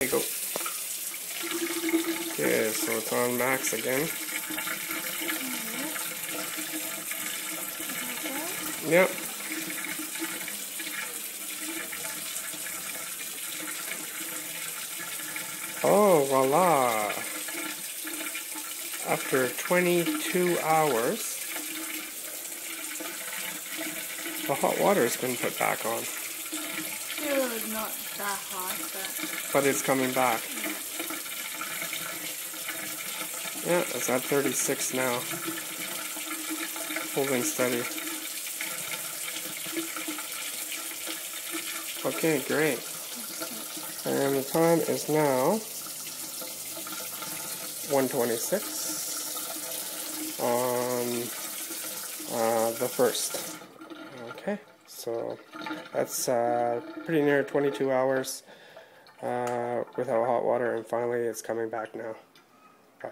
There you go. Okay, so it's on max again. Yep. Oh, voila! After 22 hours, the hot water has been put back on. Still not that hot, But it's coming back. yeah. Yeah, it's at 36 now. Holding steady. Okay, great. And the time is now 1:26 on the 1st. Okay, so that's pretty near 22 hours without hot water, and finally it's coming back now. Bye.